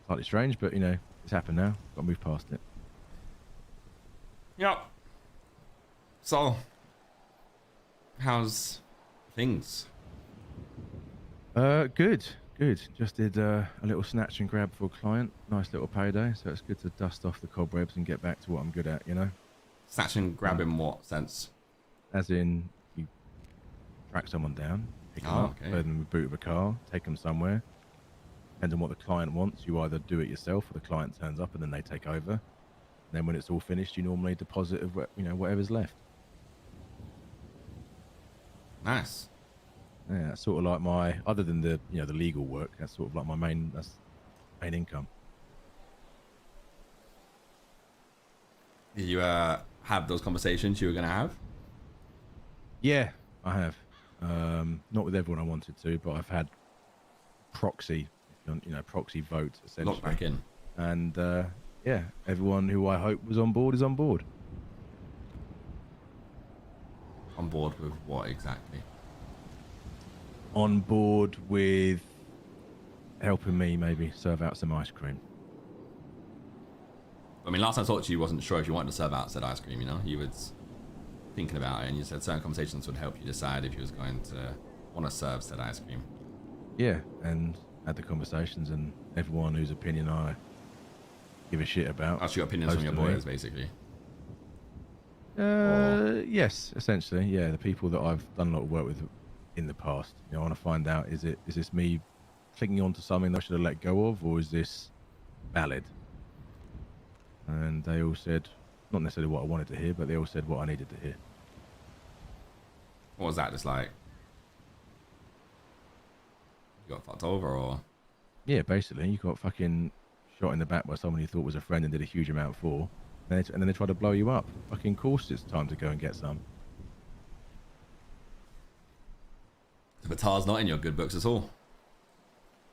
Slightly strange, but you know, it's happened now. Got to move past it. Yep. So, how's things? Good. Just did a little snatch and grab for a client. Nice little payday. So it's good to dust off the cobwebs and get back to what I'm good at, you know? Snatch and grab in what sense? As in, you track someone down, pick them up, okay. load them in the boot of a car, take them somewhere. Depends on what the client wants. You either do it yourself or the client turns up and then they take over. And then when it's all finished, you normally deposit of whatever's left. Nice. Yeah, that's sort of like my, other than the the legal work, that's sort of like my main income. Did you have those conversations you were gonna have? Yeah, I have. Not with everyone I wanted to, but I've had proxy vote essentially. Lock back in. And yeah, everyone who I hope was on board is on board. On board with what exactly? On board with helping me maybe serve out some ice cream. I mean, last time I talked to you, wasn't sure if you wanted to serve out said ice cream, you know? You was thinking about it and you said certain conversations would help you decide if you was going to want to serve said ice cream. Yeah, and had the conversations, and everyone whose opinion I give a shit about. That's your opinions from your boys, basically. Yes, essentially. Yeah, the people that I've done a lot of work with in the past. I want to find out, is this me clinging on to something that I should have let go of, or is this valid? And they all said, not necessarily what I wanted to hear, but they all said what I needed to hear. What was that? Just like, you got fucked over, or? Yeah, basically, you got fucking shot in the back by someone you thought was a friend and did a huge amount for, and then they try to blow you up. Fucking course, it's time to go and get some. The Batar's not in your good books at all.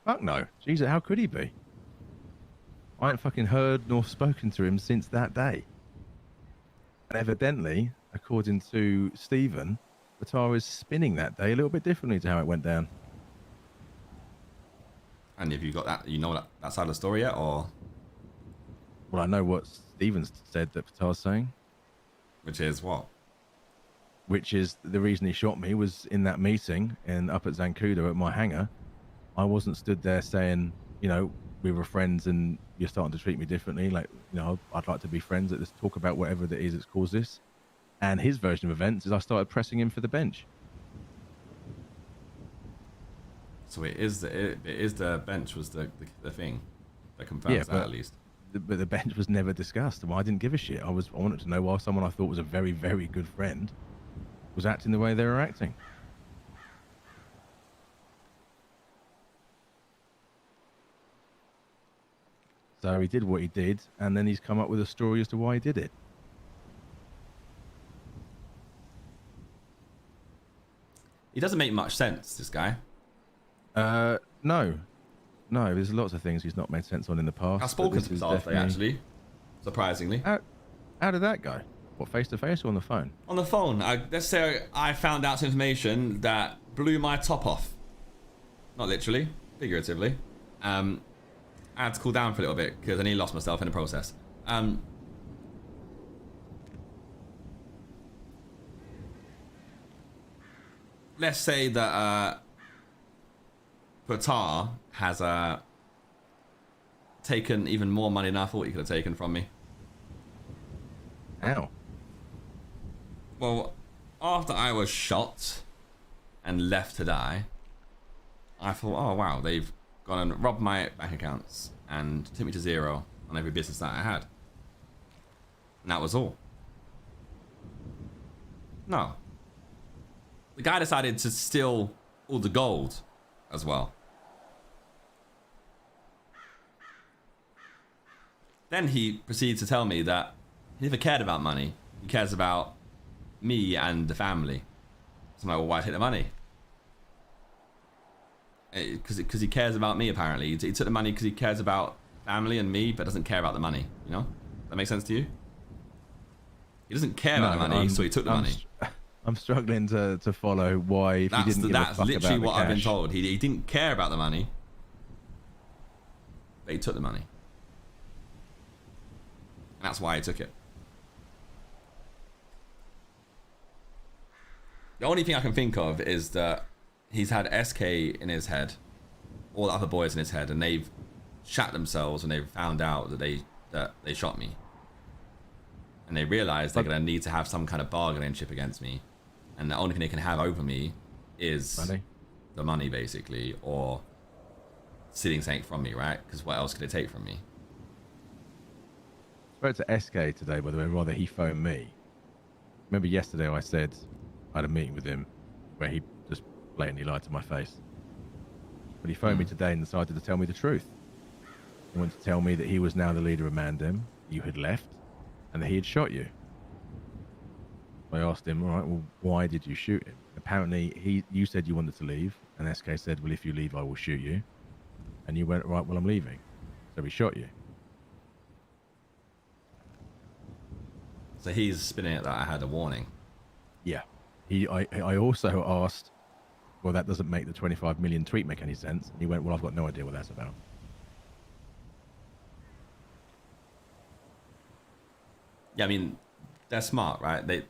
Fuck no. Jesus, how could he be? I ain't fucking heard nor spoken to him since that day. And evidently, according to Stephen, Batar is spinning that day a little bit differently to how it went down. And have you got that, that side of the story yet, or? Well, I know what Stephen's said that Batar's saying. Which is what? Which is the reason he shot me was in that meeting up at Zancudo at my hangar. I wasn't stood there saying, we were friends and you're starting to treat me differently. Like, I'd like to be friends. Let's talk about whatever that is that's caused this. And his version of events is I started pressing him for the bench. So it is the bench was the thing that confirms that, at least. But the bench was never discussed. Well, I didn't give a shit. I wanted to know why someone I thought was a very, very good friend was acting the way they were acting. So he did what he did, and then he's come up with a story as to why he did it. He doesn't make much sense, this guy. No. There's lots of things he's not made sense on in the past. I've spoken to him today, actually, surprisingly. How did that go? What, face to face or on the phone? On the phone. Let's say I found out some information that blew my top off. Not literally, figuratively. I had to cool down for a little bit because I nearly lost myself in the process. Let's say that Batar has taken even more money than I thought he could have taken from me. How? Well, after I was shot and left to die, I thought, oh wow, they've gone and robbed my bank accounts and took me to zero on every business that I had. And that was all. No. The guy decided to steal all the gold as well. Then he proceeded to tell me that he never cared about money. He cares about me and the family. So I'm like, well, why take the money? Because he cares about me, apparently. He took the money because he cares about family and me, but doesn't care about the money. That makes sense to you? He doesn't care about the money, so he took the money. I'm struggling to follow why if he didn't give a fuck that's literally about what the I've been cash. told. He didn't care about the money. but he took the money. And that's why he took it. The only thing I can think of is that he's had SK in his head, all the other boys in his head, and they've shat themselves when they've found out that they shot me. And they realise they're going to need to have some kind of bargaining chip against me. And the only thing they can have over me is the money, basically, or stealing something from me, right? Because what else could they take from me? I spoke to SK today, by the way, rather he phoned me. Remember yesterday I said I had a meeting with him where he just blatantly lied to my face. But he phoned me today and decided to tell me the truth. He wanted to tell me that he was now the leader of Mandem, you had left, and that he had shot you. I asked him, all right, well, why did you shoot him? Apparently, you said you wanted to leave, and SK said, well, if you leave, I will shoot you. And you went, right, well, I'm leaving. So he shot you. So he's spinning it that I had a warning. Yeah. I also asked, well, that doesn't make the 25 million tweet make any sense. And he went, well, I've got no idea what that's about. Yeah, I mean, they're smart, right?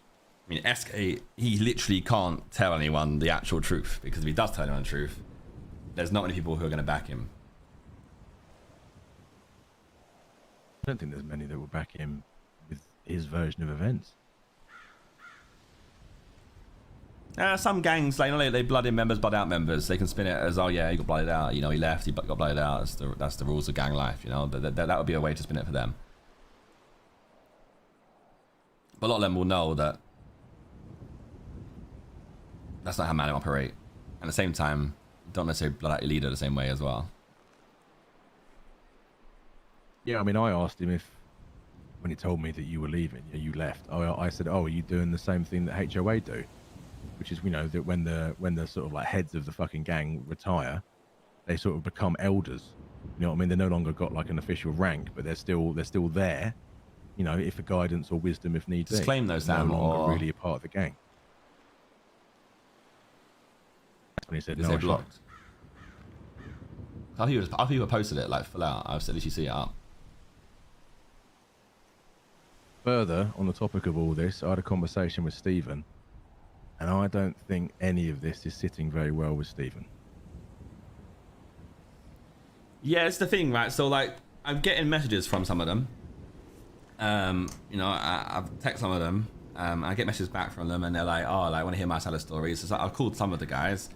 SK, he literally can't tell anyone the actual truth, because if he does tell anyone the truth, there's not many people who are going to back him. I don't think there's many that will back him with his version of events. Some gangs, like, you know, they blood in members, blood out members. They can spin it as, oh yeah, he got blooded out. You know, he left, he got blooded out. That's the rules of gang life. You know, that would be a way to spin it for them. But a lot of them will know that that's not how Mandem operate. At the same time, don't necessarily blood out your leader the same way as well. Yeah, I mean, I asked him if, when he told me that you were leaving, you left. I said, oh, are you doing the same thing that HOA do? Which is, you know, that when the sort of like heads of the fucking gang retire, they sort of become elders. You know what I mean? They're no longer got like an official rank, but they're still there. You know, if for guidance or wisdom if need be. Just claim those, Sam, no longer or really a part of the gang. And he said, no, no, blocked. Other people posted it like full out. I've said, you see it up. Further, on the topic of all this, I had a conversation with Stephen, and I don't think any of this is sitting very well with Stephen. Yeah, it's the thing, right? So, like, I'm getting messages from some of them. You know, I've texted some of them. I get messages back from them, and they're like, "Oh, like, I want to hear my side of stories." So I've called some of the guys,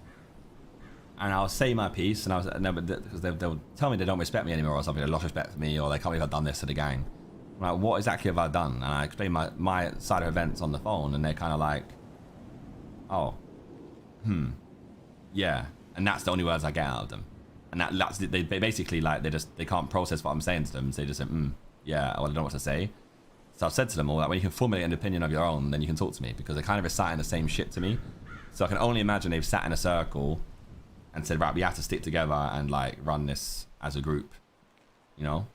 and I'll say my piece, and because they'll tell me they don't respect me anymore, or something. They lost respect for me, or they can't believe I've done this to the gang. I'm like, what exactly have I done? And I explain my side of events on the phone, and they're kind of like, "Oh, yeah," and that's the only words I get out of them. And that's they basically, like, they can't process what I'm saying to them, so they just say, yeah, well, I don't know what to say. So I've said to them all that when you can formulate an opinion of your own, then you can talk to me, because they're kind of reciting the same shit to me. So I can only imagine they've sat in a circle and said, right, we have to stick together and, like, run this as a group, you know?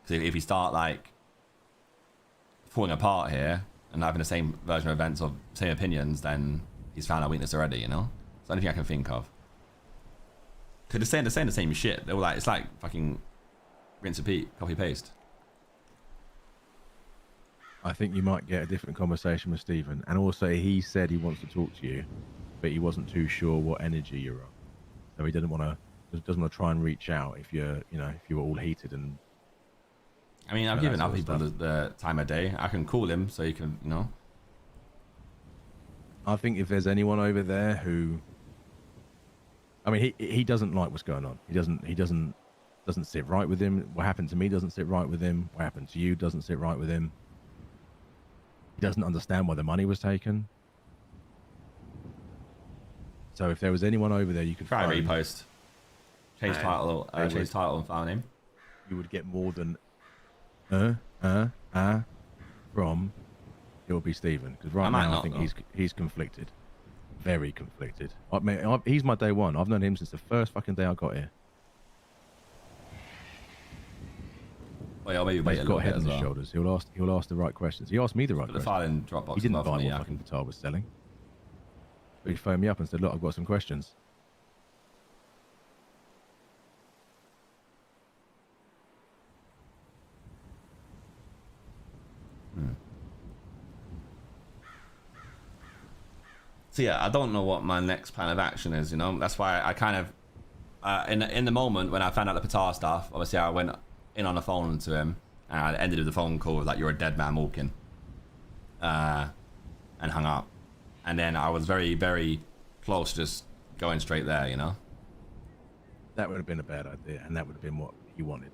Because if you start, like, falling apart here and having the same version of events or same opinions, then he's found our weakness already, you know? It's the only thing I can think of. Because they're saying the same shit. They were like, it's like fucking rinse, repeat, copy, paste. I think you might get a different conversation with Stephen. And also, he said he wants to talk to you, but he wasn't too sure what energy you're on. So he doesn't want to try and reach out if you're, you know, if you were all heated and. I mean, I've given other people the time of day. I can call him so you can, you know. I think if there's anyone over there who, I mean, he doesn't like what's going on. He doesn't sit right with him. What happened to me doesn't sit right with him. What happened to you doesn't sit right with him. He doesn't understand why the money was taken. So if there was anyone over there you could try repost, change title and file name, you would get more than from it would be Stephen, because right now I think he's conflicted, very conflicted. He's my day one. I've known him since the first fucking day I got here. Well, maybe wait he's got a head on his shoulders. He'll ask the right questions. He asked me the right questions. The file in Dropbox. He didn't buy what fucking guitar was selling. But he phoned me up and said, "Look, I've got some questions." So yeah, I don't know what my next plan of action is. You know, that's why I kind of in the moment when I found out the Patar stuff, obviously I went in on the phone to him and I ended with the phone call with like, "You're a dead man walking," and hung up. And then I was very, very close to just going straight there. You know. That would have been a bad idea, and that would have been what he wanted.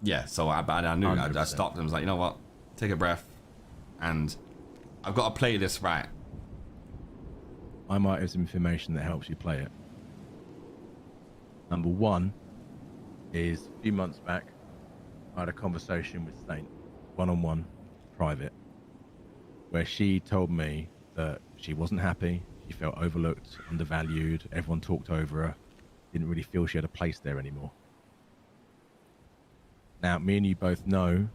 Yeah. So I knew. I 100%. stopped and was like, you know what? Take a breath, and I've got to play this right. I might have some information that helps you play it. Number one is a few months back, I had a conversation with Saint, one-on-one, private, where she told me that she wasn't happy, she felt overlooked, undervalued, everyone talked over her, didn't really feel she had a place there anymore. Now, me and you both know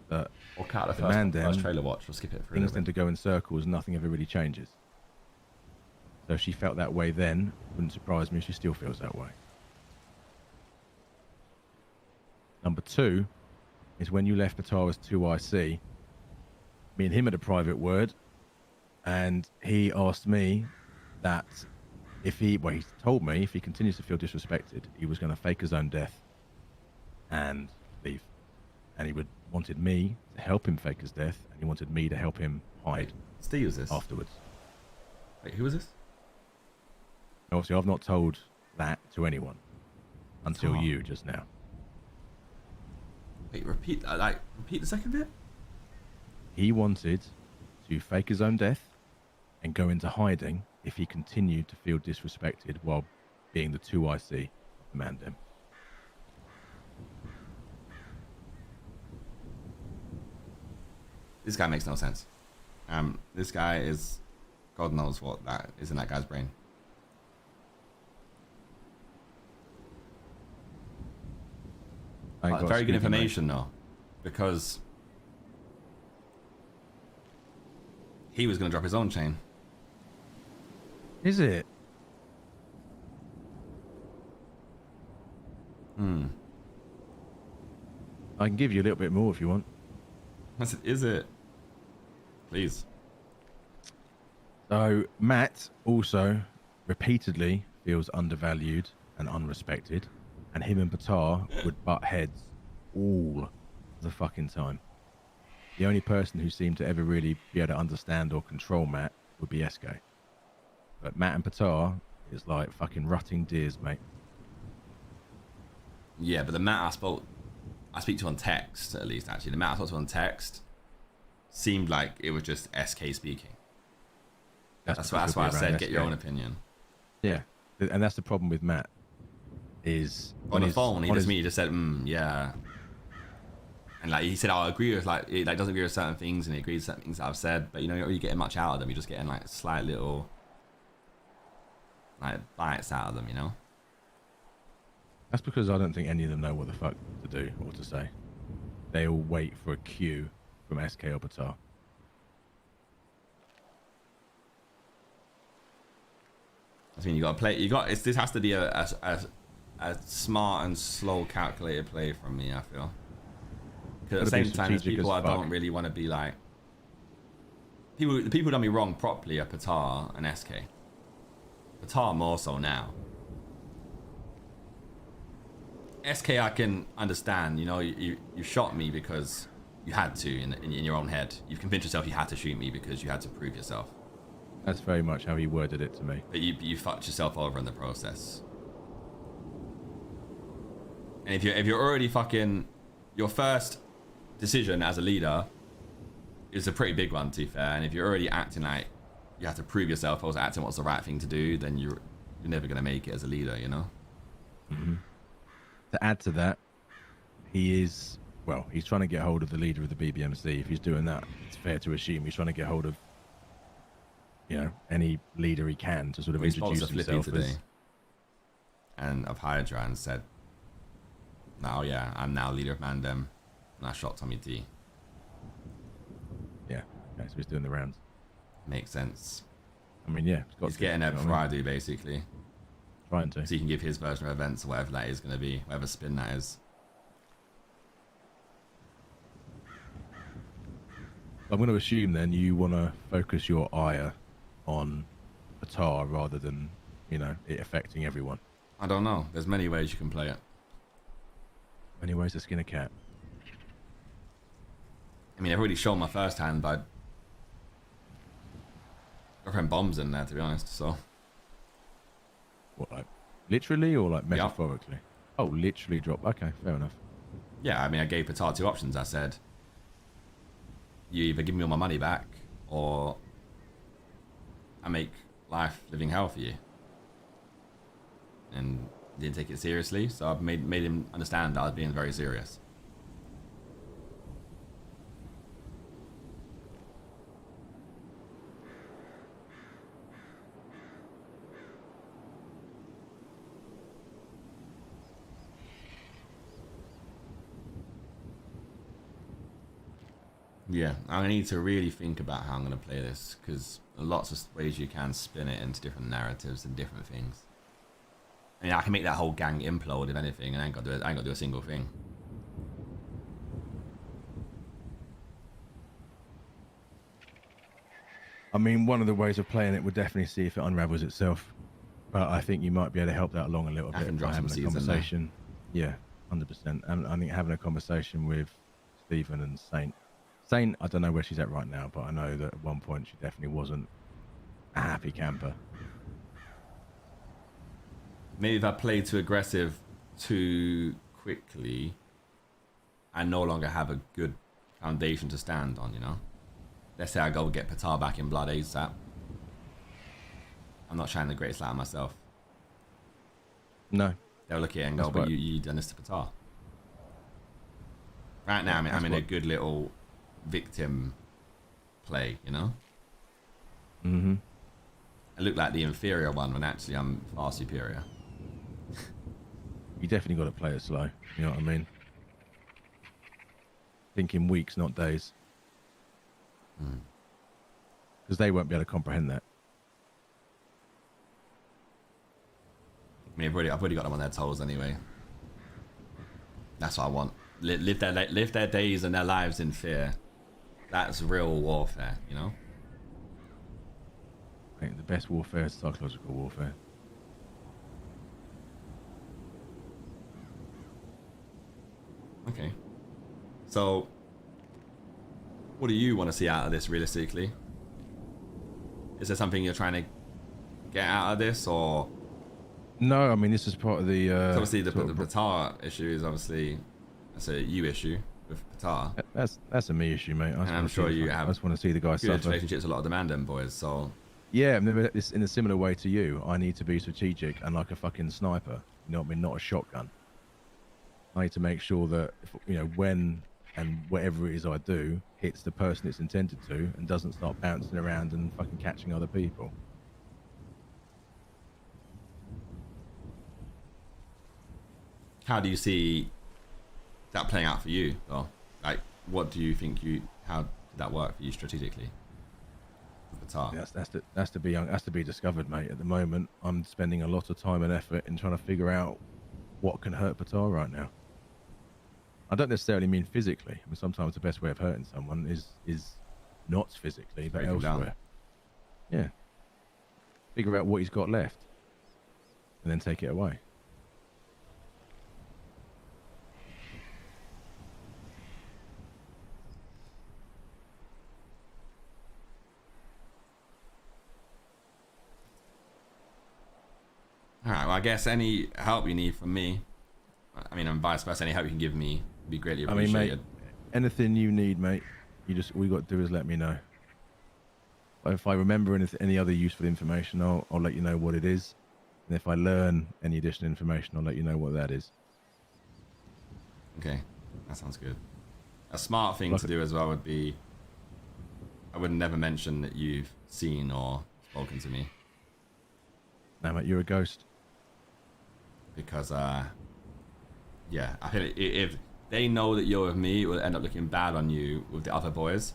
that Or cut the the Mandem, first trailer watch. We'll skip it for a things little tend bit. to go in circles, nothing ever really changes. So if she felt that way then, wouldn't surprise me if she still feels that way. Number two is when you left Patara's 2IC, me and him had a private word, and he asked me that he told me if he continues to feel disrespected, he was going to fake his own death and leave. And he wanted me to help him fake his death, and he wanted me to help him hide Steve was this? afterwards. Wait, who was this? Obviously, I've not told that to anyone until Oh. you just now. Wait, repeat the second bit? He wanted to fake his own death and go into hiding if he continued to feel disrespected while being the 2IC of the Mandem. This guy makes no sense. This guy is, God knows what that is in that guy's brain. I ain't got a Very good Scooby, mate. information though, because he was going to drop his own chain. Is it? I can give you a little bit more if you want. I said, is it? Please. So Matt also repeatedly feels undervalued and unrespected, and him and Patar would butt heads all the fucking time. The only person who seemed to ever really be able to understand or control Matt would be SK. But Matt and Patar is like fucking rutting deers, mate. Yeah, but the Matt I speak to on text, at least, actually. The Matt I spoke to on text seemed like it was just SK speaking. That's why I said get your own opinion. Yeah, and that's the problem with Matt. Is On the phone, he just said, yeah. And like he said, I agree with he doesn't agree with certain things, and he agrees with certain things that I've said, but you're not really getting much out of them. You're just getting like slight little bites out of them, you know. That's because I don't think any of them know what the fuck to do or to say. They all wait for a cue from SK or Patar. I mean, you got to play. This has to be a smart and slow, calculated play from me. I feel. Because at the same time, there's people I don't really want to be like. The people who done me wrong properly are Patar and SK. Patar more so now. SK I can understand. You know, you shot me because you had to in your own head. You've convinced yourself you had to shoot me because you had to prove yourself. That's very much how he worded it to me. But you fucked yourself over in the process. And if you're already fucking, your first decision as a leader is a pretty big one, to be fair. And if you're already acting like you have to prove yourself, or acting what's the right thing to do, then you're never gonna make it as a leader, you know. Mm-hmm. To add to that, he's trying to get hold of the leader of the BBMC. If he's doing that, it's fair to assume he's trying to get hold of, any leader he can to sort of introduce himself as. And of Hydra and said, "No, yeah, I'm now leader of Mandem," and I shot Tommy T. Yeah, okay, so he's doing the rounds. Makes sense. I mean, yeah, He's getting it before I do, basically. Trying to. So he can give his version of events, or whatever that is going to be, whatever spin that is. I'm going to assume then you want to focus your ire on Patar rather than, you know, it affecting everyone. I don't know. There's many ways you can play it. Many ways to skin a cat. I mean, I've already shown my first hand, but girlfriend bombs in there, to be honest. So. What, like literally or like metaphorically? Yep. Oh, literally drop. Okay, fair enough. Yeah, I mean, I gave Patar 2 options. I said, you either give me all my money back or I make life living hell for you. And he didn't take it seriously, so I've made him understand that I was being very serious. Yeah, I need to really think about how I'm going to play this, because lots of ways you can spin it into different narratives and different things. I mean, I can make that whole gang implode if anything, and I ain't got to do a single thing. I mean, one of the ways of playing it would definitely see if it unravels itself, but I think you might be able to help that along a little bit by having a conversation. Yeah, 100%. And I think having a conversation with Stephen and Saint. Saint, I don't know where she's at right now, but I know that at one point she definitely wasn't a happy camper. Maybe if I play too aggressive too quickly, I no longer have a good foundation to stand on, you know? Let's say I go get Patar back in blood ASAP. I'm not shining the greatest light on myself. No. They'll look at it and go, but you done this to Patar. Right now, I'm in a good little victim play, you know? Mm-hmm. I look like the inferior one when actually I'm far superior. You definitely got to play it slow, you know what I mean? Think in weeks, not days. Because they won't be able to comprehend that. I mean, I've already got them on their toes anyway. That's what I want. Live their days and their lives in fear. That's real warfare, you know? I think the best warfare is psychological warfare. Okay. So, what do you want to see out of this realistically? Is there something you're trying to get out of this, or? No, I mean, this is part of the... obviously, the Patar issue is obviously... That's a you issue with Patar. That's a me issue, mate. I'm sure you have. I just want to see the guy good suffer. Relationships with a lot of the Mandem boys, so... Yeah, it's in a similar way to you. I need to be strategic and like a fucking sniper. You know what I mean? Not a shotgun. I need to make sure that, you know, when and whatever it is I do hits the person it's intended to and doesn't start bouncing around and fucking catching other people. How do you see that playing out for you, though? Like, what do you think how did that work for you strategically? Yes, that's to be discovered, mate. At the moment, I'm spending a lot of time and effort in trying to figure out what can hurt Patar right now. I don't necessarily mean physically. I mean, sometimes the best way of hurting someone is not physically, but elsewhere. Yeah. Figure out what he's got left, and then take it away. Alright, well, I guess any help you need from me, I mean, and vice versa, any help you can give me would be greatly appreciated. I mean, mate, anything you need, mate, all you got to do is let me know. If I remember any other useful information, I'll let you know what it is. And if I learn any additional information, I'll let you know what that is. Okay, that sounds good. A smart thing to do as well would be, I would never mention that you've seen or spoken to me. No, mate, you're a ghost. Because, yeah, I feel if they know that you're with me, it will end up looking bad on you with the other boys.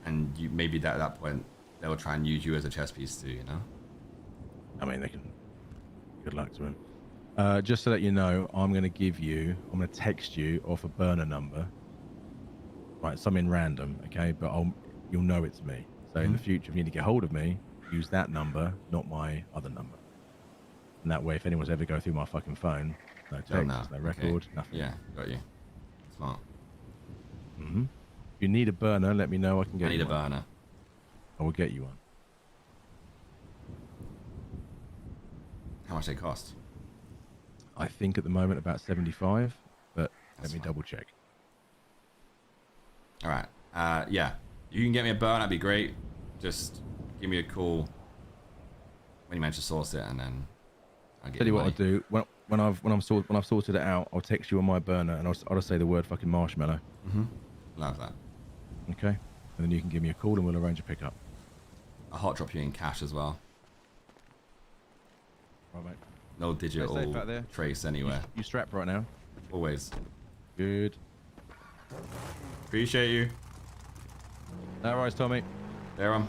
And you maybe at that point, they'll try and use you as a chess piece too, you know? I mean, they can... Good luck to them. Just to let you know, I'm going to text you off a burner number. Right, something random, okay? But you'll know it's me. So in the future, if you need to get hold of me, use that number, not my other number. And that way, if anyone's ever go through my fucking phone, no text, no record, nothing. Yeah, got you. Smart. Mm-hmm. If you need a burner, let me know. I can get you I need one. a burner. I will get you one. How much they cost? I think at the moment about 75, but That's let me fine. double check. All right. Yeah, you can get me a burner. That'd be great. Just give me a call when you manage to source it, and then I'll get Tell you what money. I'll do when I've sorted it out. I'll text you on my burner, and I'll just say the word fucking marshmallow. Love that. Okay, and then you can give me a call, and we'll arrange a pickup. I'll hot drop you in cash as well. Right, mate. No digital safe out there. trace anywhere. You strapped right now? Always. Good. Appreciate you. No worries, Tommy. There,